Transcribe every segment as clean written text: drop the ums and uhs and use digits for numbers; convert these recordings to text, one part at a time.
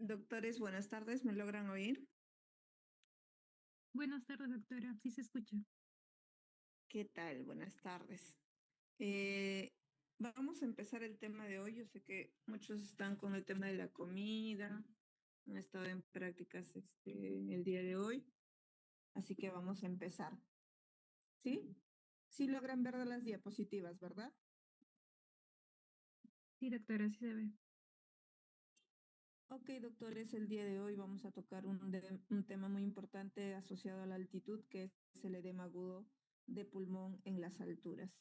Doctores, buenas tardes, ¿me logran oír? Buenas tardes, doctora. Sí se escucha. ¿Qué tal? Buenas tardes. Eh, Vamos a empezar el tema de hoy. Yo sé que muchos están con el tema de la comida, han estado en prácticas el día de hoy, así que vamos a empezar. ¿Sí? Sí logran ver las diapositivas, ¿verdad? Sí, doctora, sí se ve. Ok, doctores, el día de hoy vamos a tocar un tema muy importante asociado a la altitud, que es el edema agudo de pulmón en las alturas.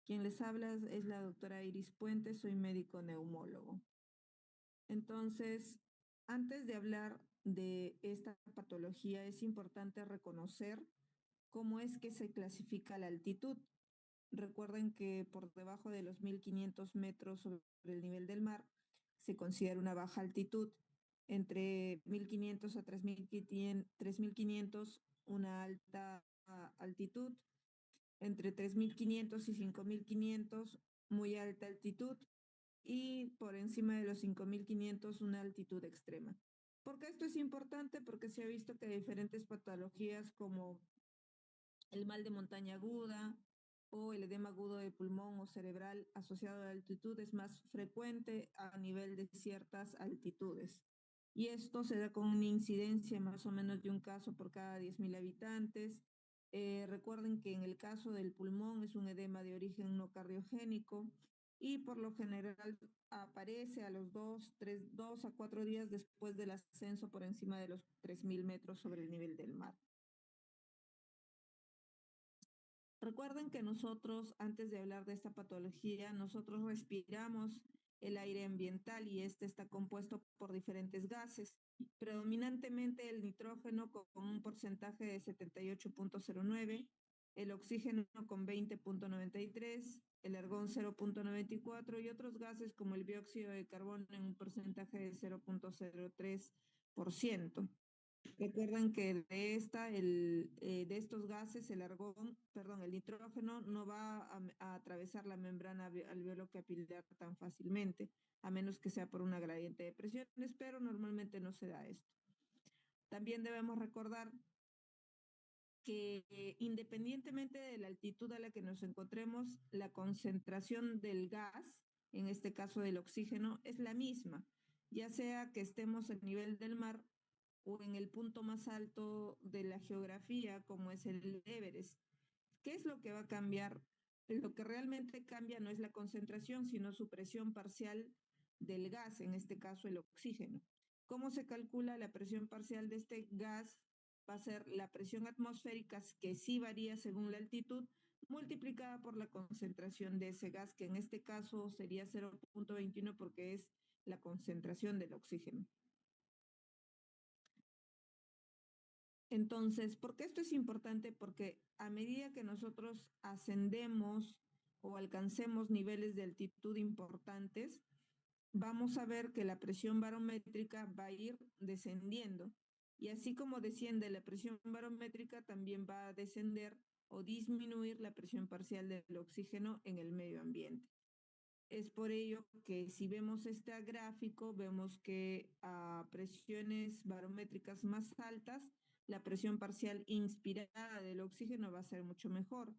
Quien les habla es la doctora Iris Puente, soy médico neumólogo. Entonces, antes de hablar de esta patología, es importante reconocer cómo es que se clasifica la altitud. Recuerden que por debajo de los 1500 metros sobre el nivel del mar se considera una baja altitud. Entre 1500 a 3500 una alta altitud. Entre 3500 y 5500 muy alta altitud. Y por encima de los 5500 una altitud extrema. ¿Por qué esto es importante? Porque se ha visto que diferentes patologías como el mal de montaña aguda o el edema agudo de pulmón o cerebral asociado a la altitud es más frecuente a nivel de ciertas altitudes. Y esto se da con una incidencia más o menos de un caso por cada 10.000 habitantes. Recuerden que en el caso del pulmón es un edema de origen no cardiogénico y por lo general aparece a los 2 a 4 días después del ascenso por encima de los 3.000 metros sobre el nivel del mar. Recuerden que nosotros, antes de hablar de esta patología, nosotros respiramos el aire ambiental y este está compuesto por diferentes gases, predominantemente el nitrógeno con un porcentaje de 78.09, el oxígeno con 20.93, el argón 0.94 y otros gases como el dióxido de carbono en un porcentaje de 0.03%. Recuerden que de estos gases, el nitrógeno no va a atravesar la membrana alveolo capilar tan fácilmente, a menos que sea por una gradiente de presiones, pero normalmente no se da esto. También debemos recordar que independientemente de la altitud a la que nos encontremos, la concentración del gas, en este caso del oxígeno, es la misma, ya sea que estemos a nivel del mar o en el punto más alto de la geografía, como es el Everest. ¿Qué es lo que va a cambiar? Lo que realmente cambia no es la concentración, sino su presión parcial del gas, en este caso el oxígeno. ¿Cómo se calcula la presión parcial de este gas? Va a ser la presión atmosférica, que sí varía según la altitud, multiplicada por la concentración de ese gas, que en este caso sería 0.21 porque es la concentración del oxígeno. Entonces, ¿por qué esto es importante? Porque a medida que nosotros ascendemos o alcancemos niveles de altitud importantes, vamos a ver que la presión barométrica va a ir descendiendo. Y así como desciende la presión barométrica, también va a descender o disminuir la presión parcial del oxígeno en el medio ambiente. Es por ello que si vemos este gráfico, vemos que a presiones barométricas más altas, la presión parcial inspirada del oxígeno va a ser mucho mejor.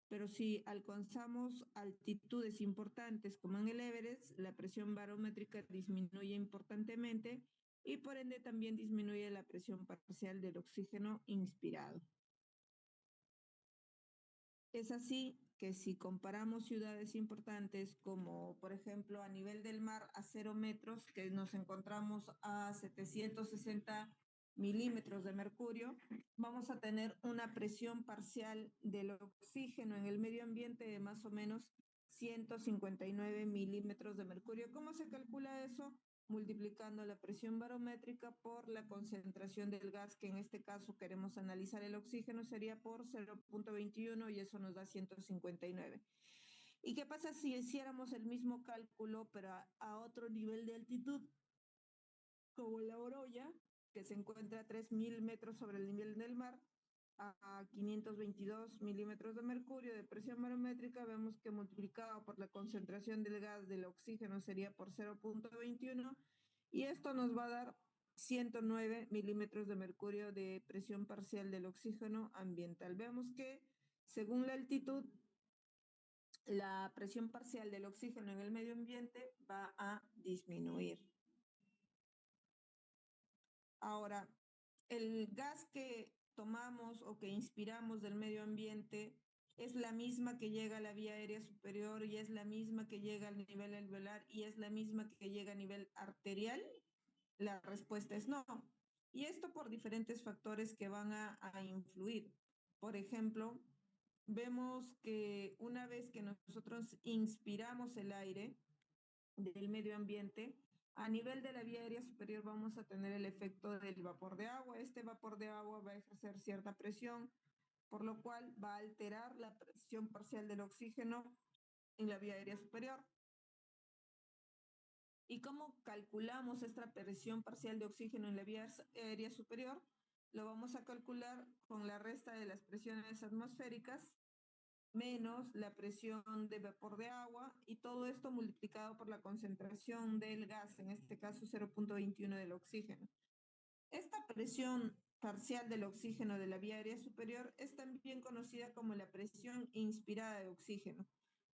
Pero si alcanzamos altitudes importantes como en el Everest, la presión barométrica disminuye importantemente y por ende también disminuye la presión parcial del oxígeno inspirado. Es así que si comparamos ciudades importantes como por ejemplo a nivel del mar a 0 metros, que nos encontramos a 760 milímetros de mercurio, vamos a tener una presión parcial del oxígeno en el medio ambiente de más o menos 159 milímetros de mercurio. ¿Cómo se calcula eso? Multiplicando la presión barométrica por la concentración del gas, que en este caso queremos analizar el oxígeno, sería por 0.21 y eso nos da 159. ¿Y qué pasa si hiciéramos el mismo cálculo, pero a otro nivel de altitud, como la Oroya, que se encuentra a 3.000 metros sobre el nivel del mar, a 522 milímetros de mercurio de presión barométrica, vemos que multiplicado por la concentración del gas del oxígeno sería por 0.21 y esto nos va a dar 109 milímetros de mercurio de presión parcial del oxígeno ambiental. Vemos que según la altitud, la presión parcial del oxígeno en el medio ambiente va a disminuir. Ahora, el gas que tomamos o que inspiramos del medio ambiente es la misma que llega a la vía aérea superior y es la misma que llega al nivel alveolar y es la misma que llega a nivel arterial. La respuesta es no. Y esto por diferentes factores que van a influir. Por ejemplo, vemos que una vez que nosotros inspiramos el aire del medio ambiente, a nivel de la vía aérea superior vamos a tener el efecto del vapor de agua. Este vapor de agua va a ejercer cierta presión, por lo cual va a alterar la presión parcial del oxígeno en la vía aérea superior. ¿Y cómo calculamos esta presión parcial de oxígeno en la vía aérea superior? Lo vamos a calcular con la resta de las presiones atmosféricas menos la presión de vapor de agua y todo esto multiplicado por la concentración del gas, en este caso 0.21 del oxígeno. Esta presión parcial del oxígeno de la vía aérea superior es también conocida como la presión inspirada de oxígeno.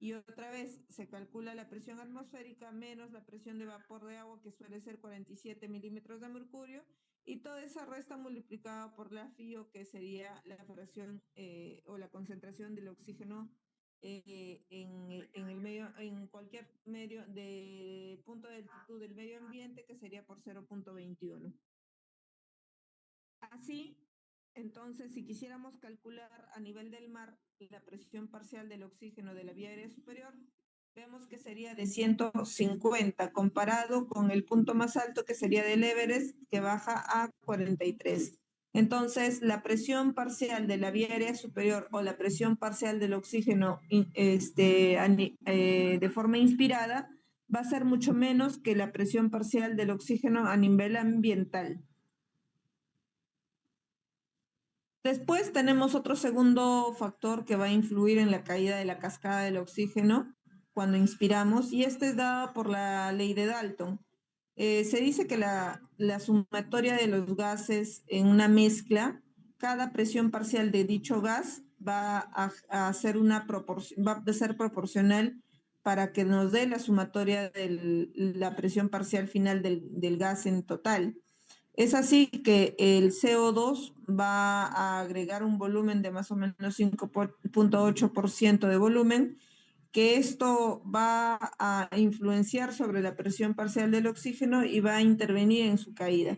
Y otra vez se calcula la presión atmosférica menos la presión de vapor de agua, que suele ser 47 milímetros de mercurio, y toda esa resta multiplicada por la FIO, que sería la fracción o la concentración del oxígeno el medio, en cualquier medio de punto de altitud del medio ambiente, que sería por 0.21. Así, entonces, si quisiéramos calcular a nivel del mar la presión parcial del oxígeno de la vía aérea superior, vemos que sería de 150, comparado con el punto más alto, que sería del Everest, que baja a 43. Entonces, la presión parcial de la vía aérea superior o la presión parcial del oxígeno de forma inspirada va a ser mucho menos que la presión parcial del oxígeno a nivel ambiental. Después tenemos otro segundo factor que va a influir en la caída de la cascada del oxígeno cuando inspiramos, y este es dado por la ley de Dalton. Se dice que la sumatoria de los gases en una mezcla, cada presión parcial de dicho gas va a ser proporcional para que nos dé la sumatoria de la presión parcial final del gas en total. Es así que el CO2 va a agregar un volumen de más o menos 5.8% de volumen, que esto va a influenciar sobre la presión parcial del oxígeno y va a intervenir en su caída.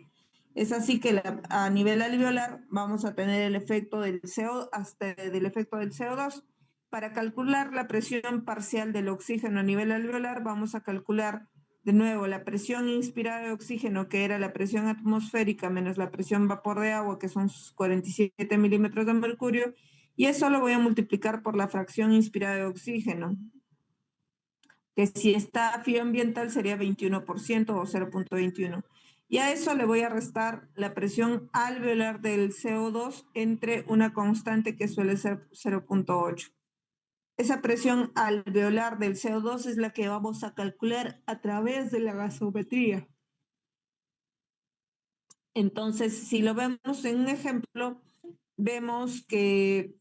Es así que a nivel alveolar vamos a tener el efecto del CO2. Para calcular la presión parcial del oxígeno a nivel alveolar, vamos a calcular de nuevo la presión inspirada de oxígeno, que era la presión atmosférica, menos la presión vapor de agua, que son 47 milímetros de mercurio, y eso lo voy a multiplicar por la fracción inspirada de oxígeno, que si está FIO ambiental sería 21% o 0.21. Y a eso le voy a restar la presión alveolar del CO2 entre una constante que suele ser 0.8. Esa presión alveolar del CO2 es la que vamos a calcular a través de la gasometría. Entonces, si lo vemos en un ejemplo, vemos que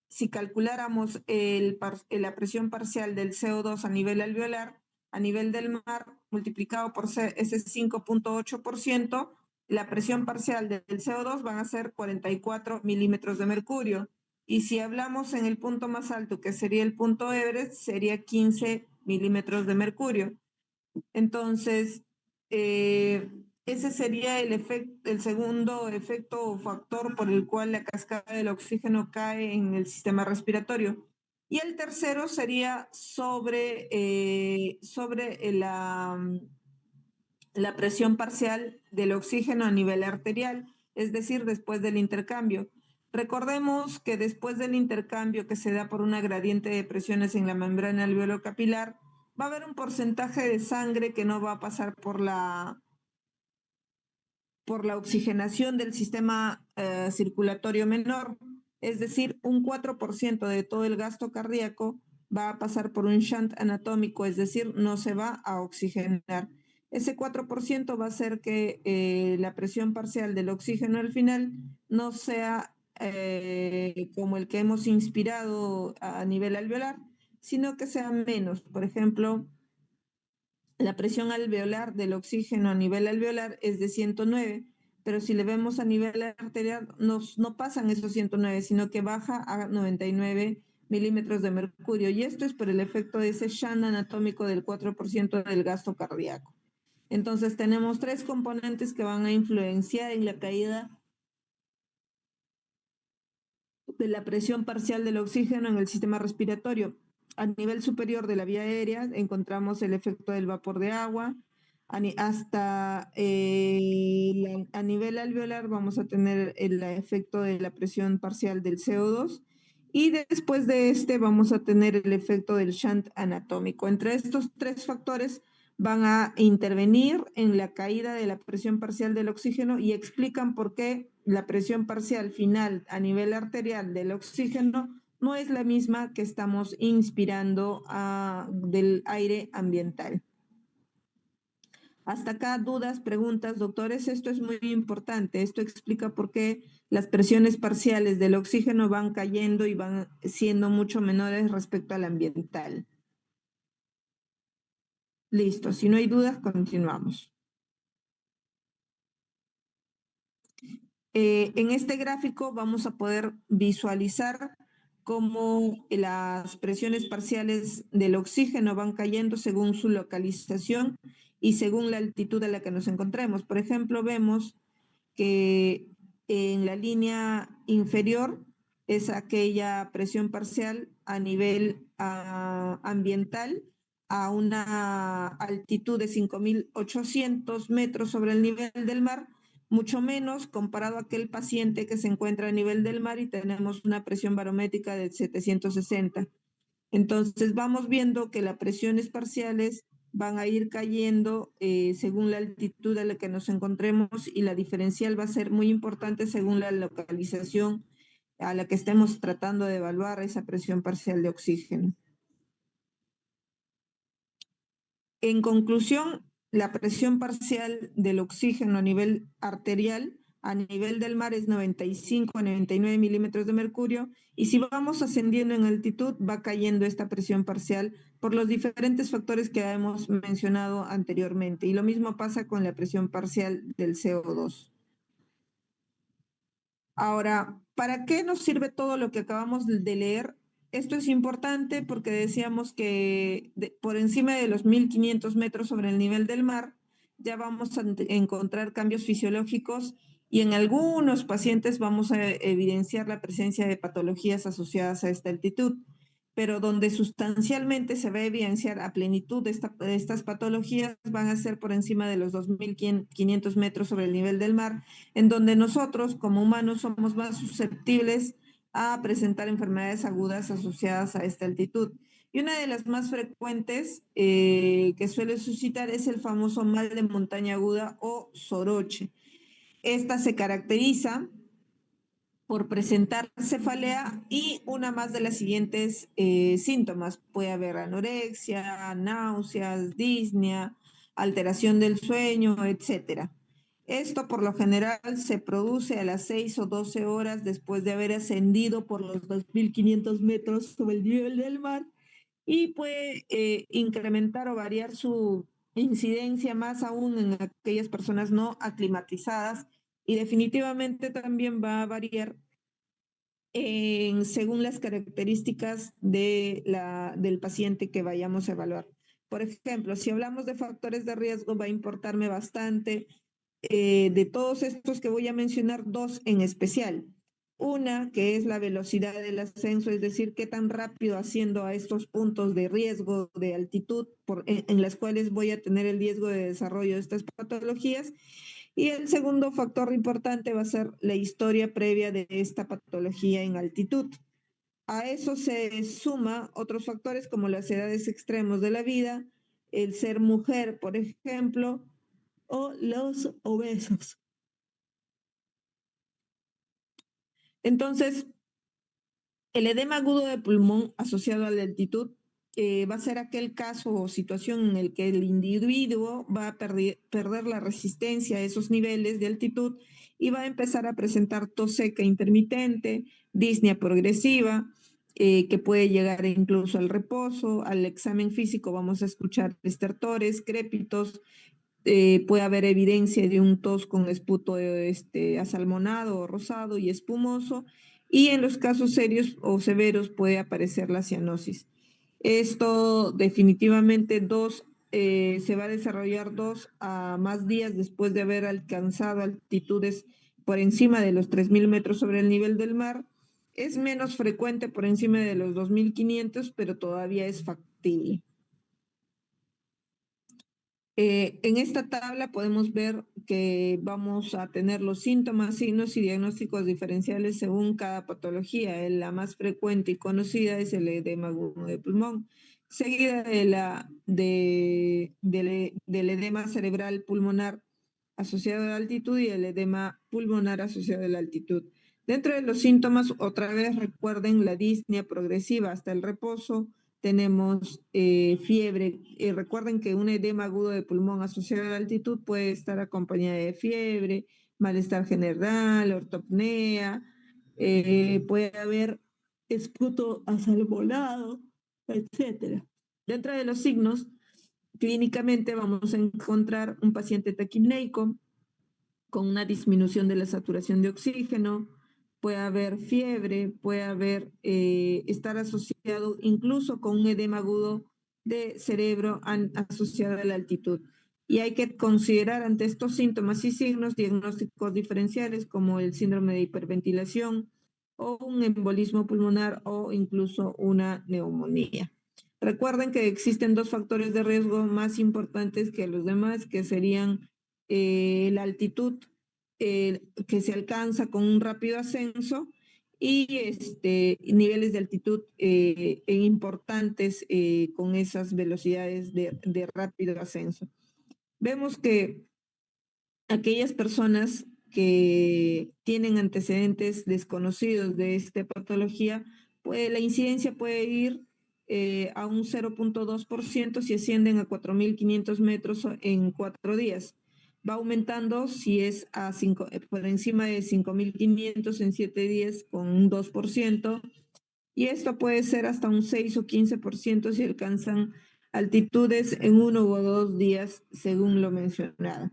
si calculáramos la presión parcial del CO2 a nivel alveolar, a nivel del mar, multiplicado por ese 5.8%, la presión parcial del CO2 van a ser 44 milímetros de mercurio. Y si hablamos en el punto más alto, que sería el punto Everest, sería 15 milímetros de mercurio. Entonces, ese sería el segundo efecto o factor por el cual la cascada del oxígeno cae en el sistema respiratorio. Y el tercero sería sobre la presión parcial del oxígeno a nivel arterial, es decir, después del intercambio. Recordemos que después del intercambio, que se da por una gradiente de presiones en la membrana alveolo-capilar, va a haber un porcentaje de sangre que no va a pasar por la oxigenación del sistema circulatorio menor, es decir, un 4% de todo el gasto cardíaco va a pasar por un shunt anatómico, es decir, no se va a oxigenar. ese 4% va a hacer que la presión parcial del oxígeno al final no sea como el que hemos inspirado a nivel alveolar, sino que sea menos. Por ejemplo, la presión alveolar del oxígeno a nivel alveolar es de 109, pero si le vemos a nivel arterial no pasan esos 109, sino que baja a 99 milímetros de mercurio. Y esto es por el efecto de ese shunt anatómico del 4% del gasto cardíaco. Entonces tenemos tres componentes que van a influenciar en la caída de la presión parcial del oxígeno en el sistema respiratorio. A nivel superior de la vía aérea encontramos el efecto del vapor de agua. Hasta a nivel alveolar vamos a tener el efecto de la presión parcial del CO2 y después de este vamos a tener el efecto del shunt anatómico. Entre estos tres factores van a intervenir en la caída de la presión parcial del oxígeno y explican por qué la presión parcial final a nivel arterial del oxígeno no es la misma que estamos inspirando del aire ambiental. Hasta acá, dudas, preguntas, doctores. Esto es muy importante. Esto explica por qué las presiones parciales del oxígeno van cayendo y van siendo mucho menores respecto al ambiental. Listo. Si no hay dudas, continuamos. En este gráfico vamos a poder visualizar cómo las presiones parciales del oxígeno van cayendo según su localización y según la altitud a la que nos encontremos. Por ejemplo, vemos que en la línea inferior es aquella presión parcial a nivel ambiental a una altitud de 5.800 metros sobre el nivel del mar, mucho menos comparado a aquel paciente que se encuentra a nivel del mar y tenemos una presión barométrica de 760. Entonces vamos viendo que las presiones parciales van a ir cayendo según la altitud a la que nos encontremos y la diferencial va a ser muy importante según la localización a la que estemos tratando de evaluar esa presión parcial de oxígeno. En conclusión, la presión parcial del oxígeno a nivel arterial, a nivel del mar es 95 a 99 milímetros de mercurio y si vamos ascendiendo en altitud va cayendo esta presión parcial por los diferentes factores que hemos mencionado anteriormente. Y lo mismo pasa con la presión parcial del CO2. Ahora, ¿para qué nos sirve todo lo que acabamos de leer? Esto es importante porque decíamos que por encima de los 1.500 metros sobre el nivel del mar ya vamos a encontrar cambios fisiológicos y en algunos pacientes vamos a evidenciar la presencia de patologías asociadas a esta altitud, pero donde sustancialmente se va a evidenciar a plenitud de estas patologías van a ser por encima de los 2.500 metros sobre el nivel del mar, en donde nosotros como humanos somos más susceptibles a presentar enfermedades agudas asociadas a esta altitud. Y una de las más frecuentes que suele suscitar es el famoso mal de montaña aguda o soroche. Esta se caracteriza por presentar cefalea y una más de las siguientes síntomas. Puede haber anorexia, náuseas, disnea, alteración del sueño, etcétera. Esto por lo general se produce a las 6 o 12 horas después de haber ascendido por los 2.500 metros sobre el nivel del mar y puede incrementar o variar su incidencia más aún en aquellas personas no aclimatizadas y definitivamente también va a variar según las características del paciente que vayamos a evaluar. Por ejemplo, si hablamos de factores de riesgo, va a importarme bastante de todos estos que voy a mencionar, dos en especial. Una, que es la velocidad del ascenso, es decir, qué tan rápido asciendo a estos puntos de riesgo de altitud en las cuales voy a tener el riesgo de desarrollo de estas patologías. Y el segundo factor importante va a ser la historia previa de esta patología en altitud. A eso se suma otros factores como las edades extremos de la vida, el ser mujer, por ejemplo, o los obesos. Entonces, el edema agudo de pulmón asociado a la altitud va a ser aquel caso o situación en el que el individuo va a perder la resistencia a esos niveles de altitud y va a empezar a presentar tos seca intermitente, disnea progresiva, que puede llegar incluso al reposo. Al examen físico vamos a escuchar estertores, crépitos, puede haber evidencia de un tos con esputo asalmonado o rosado y espumoso, y en los casos serios o severos puede aparecer la cianosis. Esto definitivamente se va a desarrollar 2 a más días después de haber alcanzado altitudes por encima de los 3.000 metros sobre el nivel del mar. Es menos frecuente por encima de los 2.500, pero todavía es factible. En esta tabla podemos ver que vamos a tener los síntomas, signos y diagnósticos diferenciales según cada patología. La más frecuente y conocida es el edema agudo de pulmón, seguida del edema cerebral pulmonar asociado a la altitud y el edema pulmonar asociado a la altitud. Dentro de los síntomas, otra vez recuerden la disnea progresiva hasta el reposo. Tenemos fiebre. Recuerden que un edema agudo de pulmón asociado a la altitud puede estar acompañada de fiebre, malestar general, ortopnea, puede haber esputo asalmonado, etcétera. Dentro de los signos, clínicamente vamos a encontrar un paciente taquipneico con una disminución de la saturación de oxígeno, puede haber fiebre, puede estar asociado incluso con un edema agudo de cerebro asociado a la altitud. Y hay que considerar ante estos síntomas y signos diagnósticos diferenciales como el síndrome de hiperventilación o un embolismo pulmonar o incluso una neumonía. Recuerden que existen 2 factores de riesgo más importantes que los demás, que serían la altitud que se alcanza con un rápido ascenso y niveles de altitud importantes con esas velocidades de rápido ascenso. Vemos que aquellas personas que tienen antecedentes desconocidos de esta patología, pues la incidencia puede ir a un 0.2% si ascienden a 4.500 metros en 4 días. Va aumentando si es por encima de 5.500 en 7 días con un 2%, y esto puede ser hasta un 6 o 15% si alcanzan altitudes en 1 o 2 días, según lo mencionado.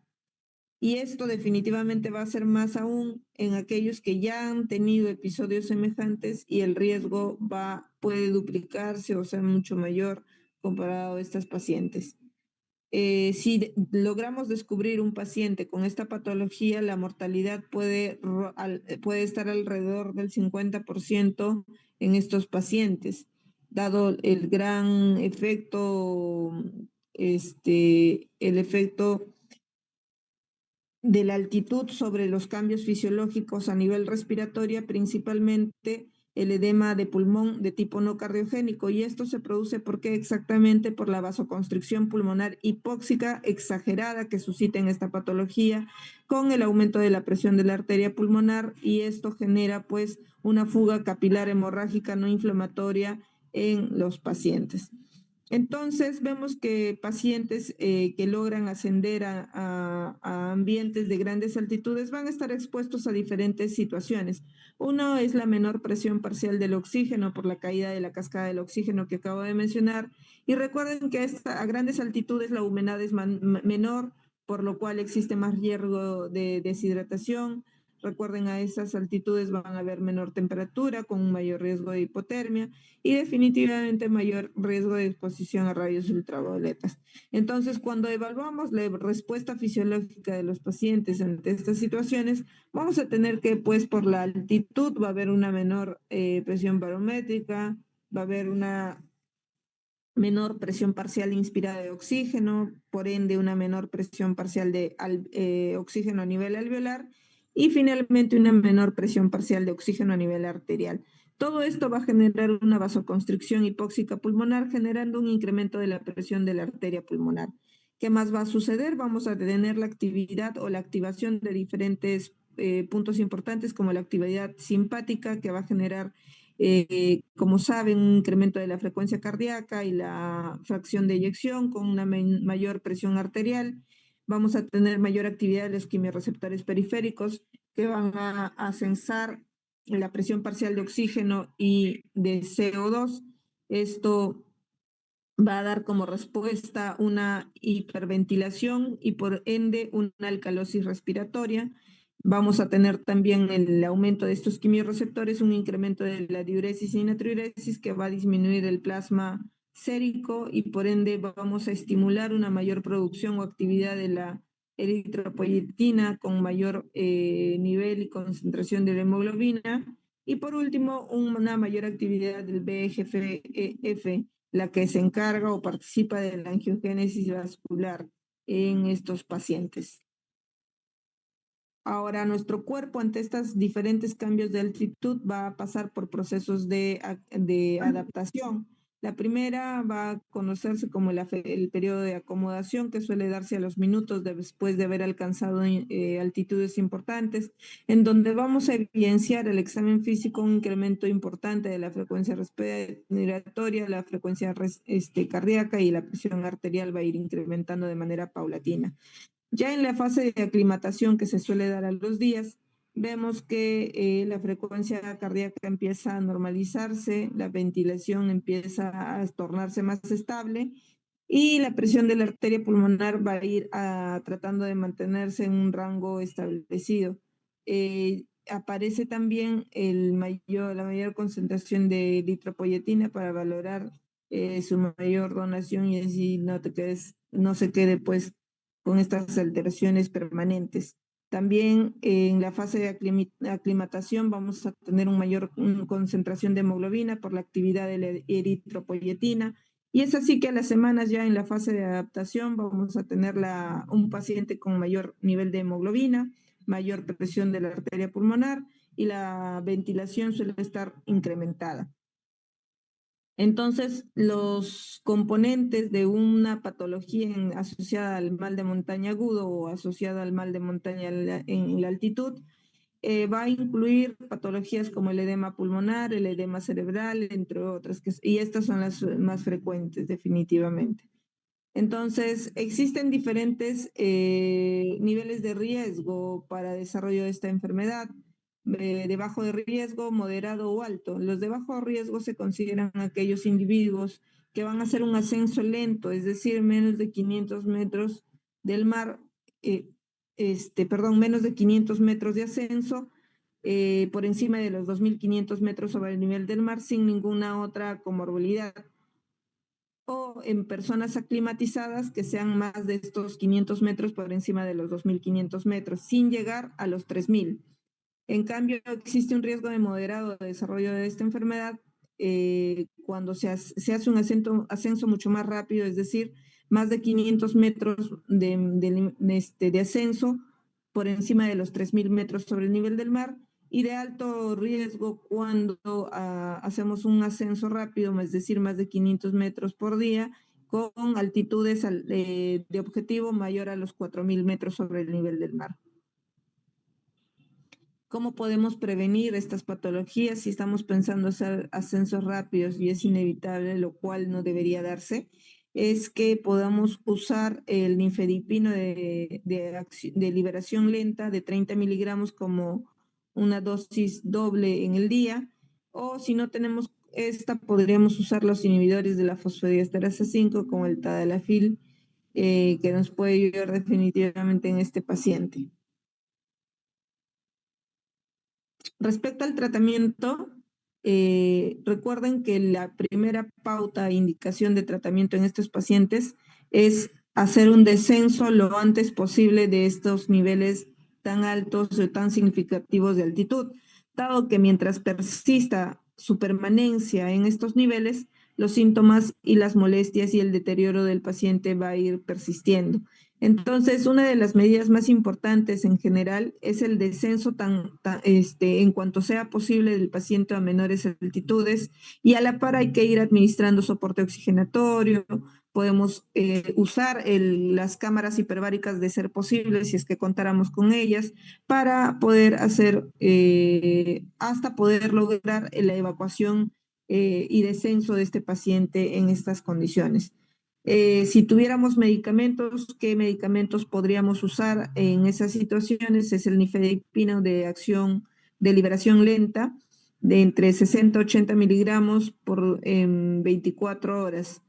Y esto definitivamente va a ser más aún en aquellos que ya han tenido episodios semejantes y el riesgo puede duplicarse o ser mucho mayor comparado a estas pacientes. Si logramos descubrir un paciente con esta patología, la mortalidad puede estar alrededor del 50% en estos pacientes, dado el gran efecto, el efecto de la altitud sobre los cambios fisiológicos a nivel respiratorio, principalmente el edema de pulmón de tipo no cardiogénico, y esto se produce exactamente por la vasoconstricción pulmonar hipóxica exagerada que suscita en esta patología, con el aumento de la presión de la arteria pulmonar, y esto genera pues una fuga capilar hemorrágica no inflamatoria en los pacientes. Entonces, vemos que pacientes que logran ascender a ambientes de grandes altitudes van a estar expuestos a diferentes situaciones. Uno es la menor presión parcial del oxígeno por la caída de la cascada del oxígeno que acabo de mencionar. Y recuerden que a grandes altitudes la humedad es menor, por lo cual existe más riesgo de deshidratación. Recuerden, a esas altitudes van a haber menor temperatura, con un mayor riesgo de hipotermia y definitivamente mayor riesgo de exposición a rayos ultravioletas. Entonces, cuando evaluamos la respuesta fisiológica de los pacientes ante estas situaciones, vamos a tener que, pues, por la altitud va a haber una menor presión barométrica, va a haber una menor presión parcial inspirada de oxígeno, por ende una menor presión parcial de oxígeno a nivel alveolar y finalmente una menor presión parcial de oxígeno a nivel arterial. Todo esto va a generar una vasoconstricción hipóxica pulmonar, generando un incremento de la presión de la arteria pulmonar. ¿Qué más va a suceder? Vamos a tener la actividad o la activación de diferentes puntos importantes, como la actividad simpática, que va a generar como saben, un incremento de la frecuencia cardíaca y la fracción de eyección con una mayor presión arterial. Vamos a tener mayor actividad de los quimiorreceptores periféricos que van a censar la presión parcial de oxígeno y de CO2. Esto va a dar como respuesta una hiperventilación y por ende una alcalosis respiratoria. Vamos a tener también el aumento de estos quimiorreceptores, un incremento de la diuresis y natriuresis que va a disminuir el plasma sérico y por ende vamos a estimular una mayor producción o actividad de la eritropoyetina con mayor nivel y concentración de la hemoglobina. Y por último, una mayor actividad del BGF, la que se encarga o participa de la angiogénesis vascular en estos pacientes. Ahora, nuestro cuerpo ante estos diferentes cambios de altitud va a pasar por procesos de adaptación. La primera va a conocerse como el periodo de acomodación, que suele darse a los minutos después de haber alcanzado altitudes importantes, en donde vamos a evidenciar el examen físico un incremento importante de la frecuencia respiratoria, la frecuencia cardíaca y la presión arterial va a ir incrementando de manera paulatina. Ya en la fase de aclimatación que se suele dar a los días, vemos que la frecuencia cardíaca empieza a normalizarse, la ventilación empieza a tornarse más estable y la presión de la arteria pulmonar va a ir tratando de mantenerse en un rango establecido. Aparece también la mayor concentración de eritropoyetina para valorar su mayor donación y así no se quede pues con estas alteraciones permanentes. También en la fase de aclimatación vamos a tener una mayor concentración de hemoglobina por la actividad de la eritropoyetina. Y es así que a las semanas ya en la fase de adaptación vamos a tener un paciente con mayor nivel de hemoglobina, mayor presión de la arteria pulmonar y la ventilación suele estar incrementada. Entonces, los componentes de una patología asociada al mal de montaña agudo o asociada al mal de montaña en la altitud va a incluir patologías como el edema pulmonar, el edema cerebral, entre otras, y estas son las más frecuentes definitivamente. Entonces, existen diferentes niveles de riesgo para desarrollo de esta enfermedad, de bajo de riesgo, moderado o alto. Los de bajo riesgo se consideran aquellos individuos que van a hacer un ascenso lento, es decir, menos de 500 metros del mar, menos de 500 metros de ascenso, por encima de los 2.500 metros sobre el nivel del mar sin ninguna otra comorbilidad o en personas aclimatizadas que sean más de estos 500 metros por encima de los 2.500 metros, sin llegar a los 3.000. En cambio, existe un riesgo de moderado de desarrollo de esta enfermedad cuando se hace un ascenso mucho más rápido, es decir, más de 500 metros de ascenso por encima de los 3.000 metros sobre el nivel del mar, y de alto riesgo cuando hacemos un ascenso rápido, es decir, más de 500 metros por día, con altitudes de objetivo mayor a los 4.000 metros sobre el nivel del mar. ¿Cómo podemos prevenir estas patologías si estamos pensando hacer ascensos rápidos y es inevitable, lo cual no debería darse? Es que podamos usar el nifedipino de liberación lenta de 30 miligramos como una dosis doble en el día, o si no tenemos esta, podríamos usar los inhibidores de la fosfodiesterasa 5 como el tadalafil, que nos puede ayudar definitivamente en este paciente. Respecto al tratamiento, recuerden que la primera pauta e indicación de tratamiento en estos pacientes es hacer un descenso lo antes posible de estos niveles tan altos o tan significativos de altitud, dado que mientras persista su permanencia en estos niveles, los síntomas y las molestias y el deterioro del paciente va a ir persistiendo. Entonces, una de las medidas más importantes en general es el descenso en cuanto sea posible del paciente a menores altitudes y a la par hay que ir administrando soporte oxigenatorio, podemos usar las cámaras hiperbáricas de ser posible, si es que contáramos con ellas, para poder hacer, hasta poder lograr la evacuación y descenso de este paciente en estas condiciones. Si tuviéramos medicamentos, ¿qué medicamentos podríamos usar en esas situaciones? Es el nifedipino de acción de liberación lenta, de entre 60 a 80 miligramos por 24 horas.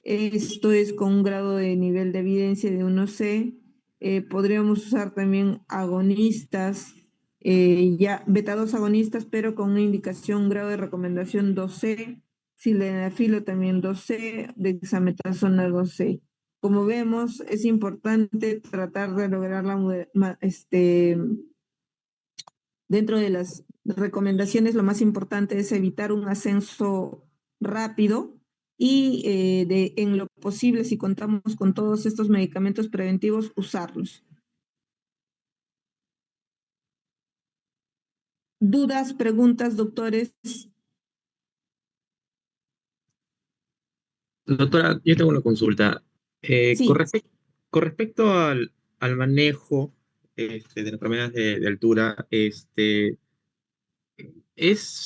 Esto es con un grado de nivel de evidencia de 1C. Podríamos usar también agonistas, ya beta 2 agonistas, pero con una indicación, un grado de recomendación 2C, sildenafilo también 2C, dexametasona 2C. Como vemos, es importante tratar de lograr dentro de las recomendaciones, lo más importante es evitar un ascenso rápido y en lo posible, si contamos con todos estos medicamentos preventivos, usarlos. ¿Dudas, preguntas, doctores? Doctora, yo tengo una consulta. Sí, Con respecto al manejo de las enfermedades de altura, ¿es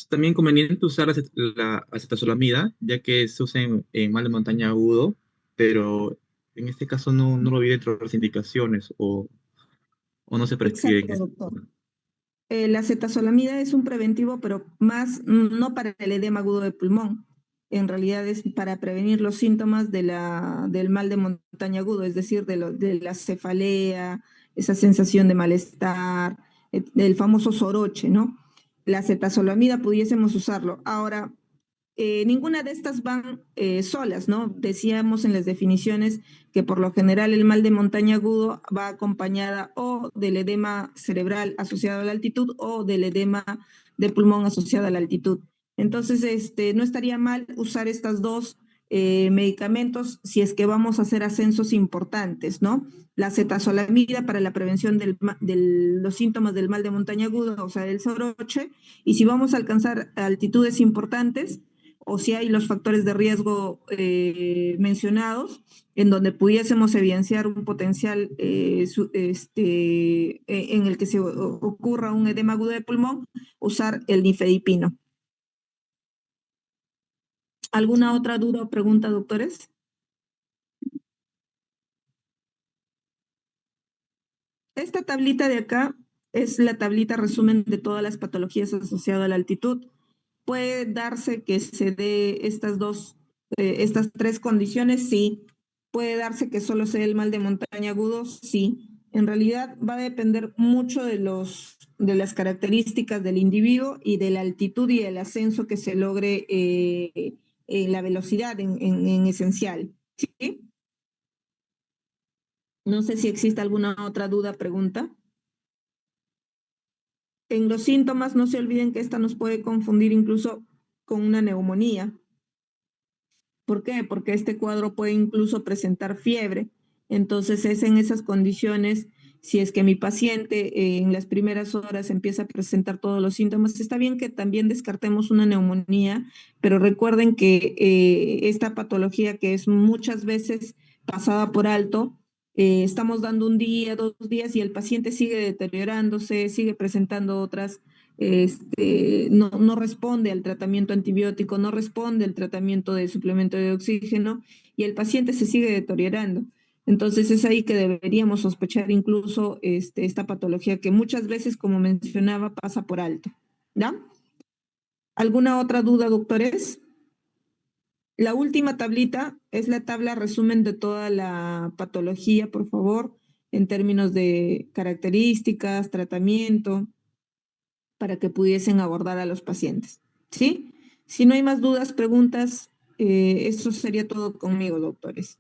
también conveniente usar la acetazolamida, ya que se usa en mal de montaña agudo, pero en este caso no lo vi dentro de las indicaciones o no se prescribe en exacto, este doctor. caso? La acetazolamida es un preventivo, pero más no para el edema agudo de pulmón. En realidad es para prevenir los síntomas del mal de montaña agudo, es decir, de la cefalea, esa sensación de malestar, el famoso soroche, ¿no? La acetazolamida pudiésemos usarlo. Ahora, ninguna de estas van solas, ¿no? Decíamos en las definiciones que por lo general el mal de montaña agudo va acompañada o del edema cerebral asociado a la altitud o del edema de pulmón asociado a la altitud. Entonces, no estaría mal usar estas dos medicamentos si es que vamos a hacer ascensos importantes, ¿no? La acetazolamida para la prevención de los síntomas del mal de montaña agudo, o sea, del soroche, y si vamos a alcanzar altitudes importantes, o si hay los factores de riesgo mencionados, en donde pudiésemos evidenciar un potencial en el que se ocurra un edema agudo de pulmón, usar el nifedipino. ¿Alguna otra duda o pregunta, doctores? Esta tablita de acá es la tablita resumen de todas las patologías asociadas a la altitud. Puede darse que se dé estas tres condiciones, sí. Puede darse que solo sea el mal de montaña agudo, sí. En realidad va a depender mucho de las características del individuo y de la altitud y el ascenso que se logre en la velocidad en esencial. ¿Sí? No sé si existe alguna otra duda, pregunta. En los síntomas, no se olviden que esta nos puede confundir incluso con una neumonía. ¿Por qué? Porque este cuadro puede incluso presentar fiebre. Entonces es en esas condiciones, si es que mi paciente en las primeras horas empieza a presentar todos los síntomas, está bien que también descartemos una neumonía, pero recuerden que esta patología que es muchas veces pasada por alto, estamos dando un día, 2 días y el paciente sigue deteriorándose, sigue presentando otras no responde al tratamiento antibiótico, no responde al tratamiento de suplemento de oxígeno y el paciente se sigue deteriorando. Entonces es ahí que deberíamos sospechar incluso esta patología que muchas veces, como mencionaba, pasa por alto. ¿Ya? ¿Alguna otra duda, doctores? La última tablita es la tabla resumen de toda la patología, por favor, en términos de características, tratamiento, para que pudiesen abordar a los pacientes. ¿Sí? Si no hay más dudas, preguntas, eso sería todo conmigo, doctores.